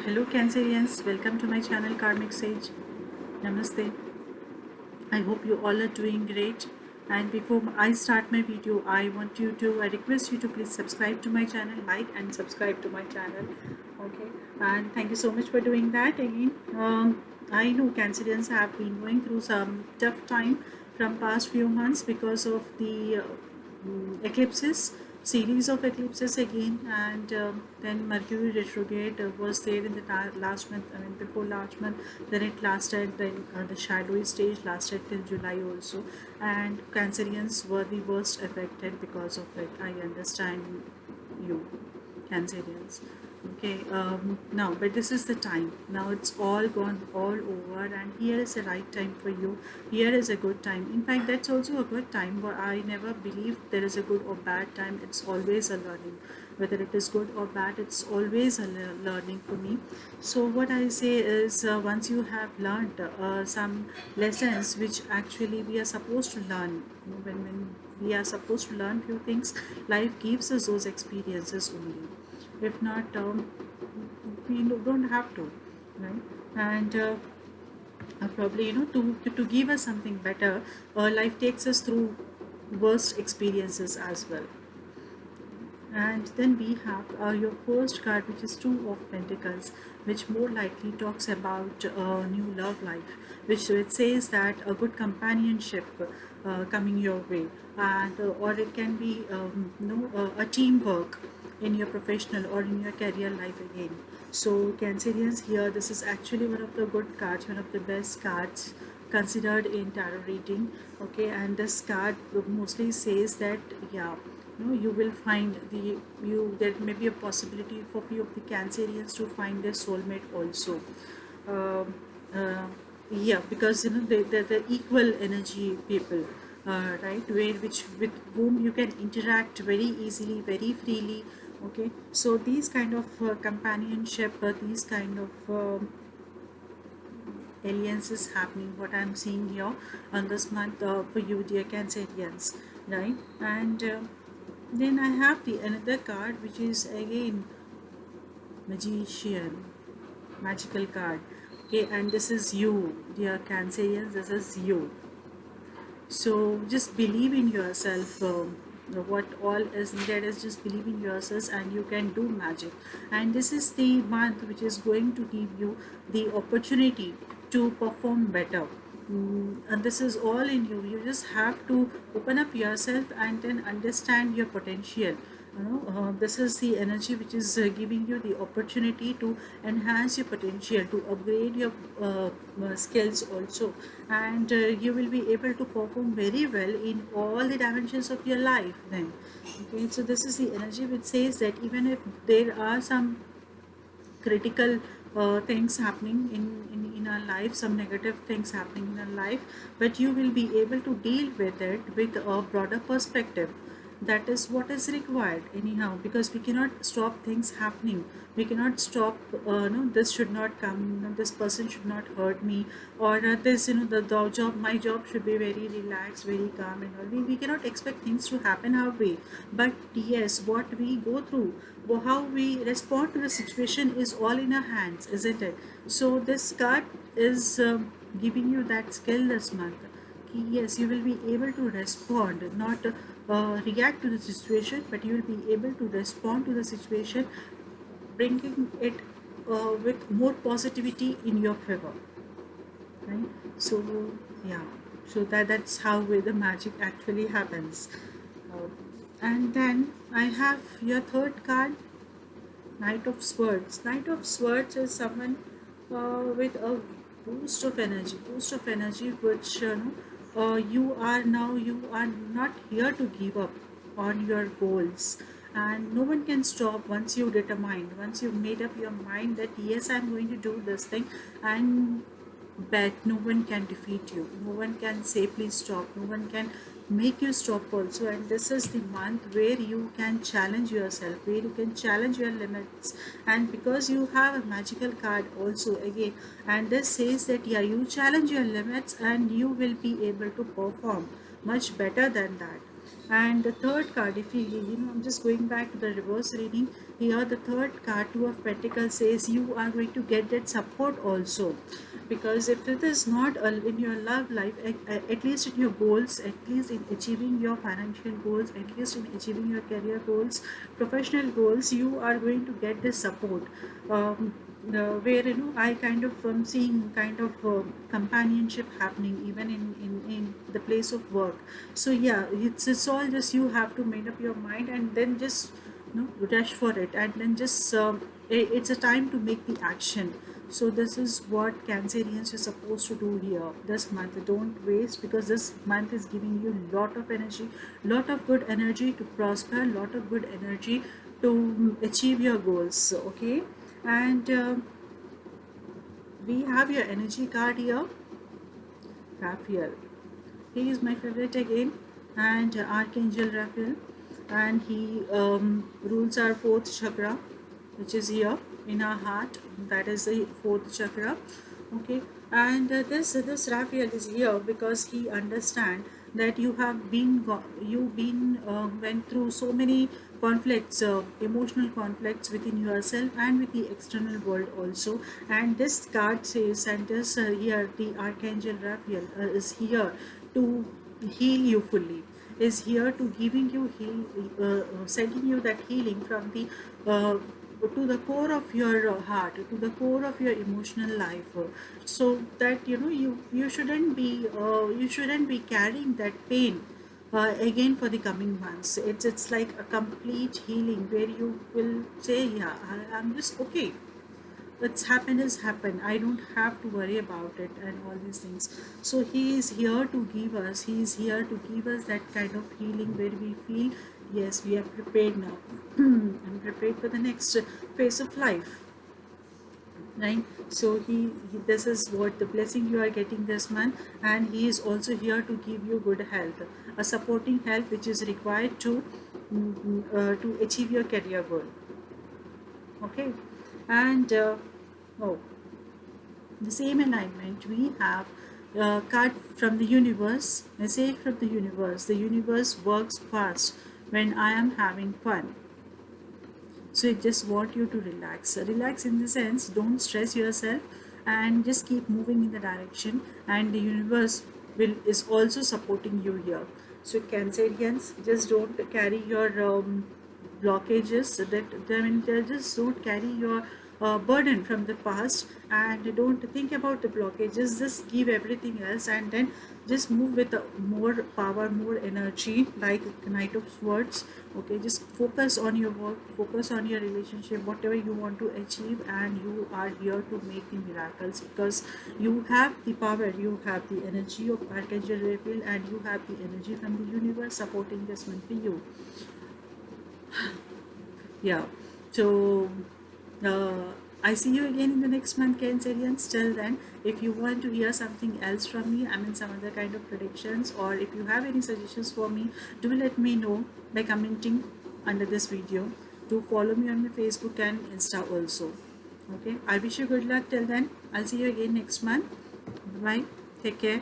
Hello Cancerians, welcome to my channel Karmic Sage. Namaste. I hope you all are doing great. And before I start my video, I request you to please subscribe to my channel, like and subscribe to my channel. Okay, and thank you so much for doing that again. I know Cancerians have been going through some tough time from past few months because of the eclipses, series of eclipses again, and then Mercury retrograde was there in the last month, I mean before last month. Then it lasted, then the shadowy stage lasted till July also, and Cancerians were the worst affected because of it. I understand you, Cancerians. Okay, now, but this is the time. Now it's all gone, all over, and here is the right time for you. Here is a good time. In fact, that's also a good time. But I never believe there is a good or bad time. It's always a learning. Whether it is good or bad, it's always a learning for me. So what I say is, once you have learned some lessons which actually we are supposed to learn, when we are supposed to learn few things, life gives us those experiences only. If not, we don't have to, right? And probably, to give us something better, life takes us through worst experiences as well. And then we have your first card, which is Two of Pentacles, which more likely talks about new love life, which it says that a good companionship coming your way, and or it can be a teamwork in your professional or in your career life again. So Cancerians, here this is actually one of the good cards, one of the best cards considered in tarot reading. Okay, and this card mostly says that, yeah, you will find there may be a possibility for few of the Cancerians to find their soulmate also. um, uh, yeah, because they're equal energy people, right, where which with whom you can interact very easily, very freely. Okay, so these kind of companionship, these kind of alliances happening, what I'm seeing here on this month for you, dear Cancerians, right? And then I have the another card, which is again Magician, magical card. Okay, and this is you, dear Cancerians. This is you. So just believe in yourself. What all is needed is just believe in yourselves, and you can do magic. And this is the month which is going to give you the opportunity to perform better. And this is all in you. You just have to open up yourself and then understand your potential. This is the energy which is giving you the opportunity to enhance your potential, to upgrade your skills also, and you will be able to perform very well in all the dimensions of your life then. Okay, so this is the energy which says that even if there are some critical things happening in our life, some negative things happening in our life, but you will be able to deal with it with a broader perspective. That is what is required anyhow, because we cannot stop things happening. We cannot stop, no, this should not come, this person should not hurt me, or this, the job, my job should be very relaxed, very calm and all. We cannot expect things to happen our way. But yes, what we go through, how we respond to the situation is all in our hands, isn't it? So this card is giving you that skill this month. Yes, you will be able to respond, not react to the situation, but you will be able to respond to the situation, bringing it with more positivity in your favor, right? So yeah, so that's how the magic actually happens. uh, and then I have your third card, Knight of Swords. Knight of Swords is someone with a boost of energy, which you are not here to give up on your goals, and no one can stop once you determined, once you've made up your mind that yes, I'm going to do this thing, and but no one can defeat you, no one can say please stop, no one can make you stop also. And this is the month where you can challenge yourself, where you can challenge your limits, and because you have a magical card also again, and this says that yeah, you challenge your limits and you will be able to perform much better than that. And the third card, if I'm just going back to the reverse reading here. The third card, Two of Pentacles, says you are going to get that support also, because if it is not in your love life, at least in your goals, at least in achieving your financial goals, at least in achieving your career goals, professional goals, you are going to get this support. Where I kind of seeing kind of companionship happening even in the place of work. So yeah, it's all just you have to make up your mind and then just rush for it, and then just it's a time to make the action. So this is what Cancerians are supposed to do here this month. Don't waste, because this month is giving you lot of energy, lot of good energy to prosper, lot of good energy to achieve your goals. Okay. And we have your energy card here, Raphael. He is my favorite again, and Archangel Raphael, and he rules our fourth chakra, which is here in our heart. That is the fourth chakra. Okay. And this Raphael is here because he understands that you have been went through so many conflicts, emotional conflicts within yourself and with the external world also. And this card says, and this here the Archangel Raphael is here to heal you fully, is here to giving you sending you that healing from the to the core of your heart, to the core of your emotional life, so that you shouldn't be carrying that pain again for the coming months. It's like a complete healing where you will say, yeah, I'm just okay. What's happened is happened. I don't have to worry about it and all these things. So he is here to give us. He is here to give us that kind of healing where we feel, yes, we are prepared now. I'm prepared for the next phase of life, right? So this is what the blessing you are getting this month, and he is also here to give you good health, a supporting health which is required to achieve your career goal. Okay. And oh, the same alignment we have card from the universe, message from the universe. The universe works fast when I am having fun. So it just want you to relax in the sense, don't stress yourself, and just keep moving in the direction, and the universe is also supporting you here. So Cancerians, just don't carry your blockages, just don't carry your burden from the past, and don't think about the blockages. Just give everything else, and then just move with more power, more energy, like Knight of Swords. Okay, just focus on your work, focus on your relationship, whatever you want to achieve, and you are here to make the miracles, because you have the power, you have the energy of Archangel Raphael, and you have the energy from the universe supporting this one for you. Yeah. So I see you again in the next month, Cancerians. Till then, if you want to hear something else from me, I mean some other kind of predictions, or if you have any suggestions for me, do let me know by commenting under this video. Do follow me on my Facebook and Insta also. Okay, I wish you good luck. Till then, I'll see you again next month. Bye. Take care.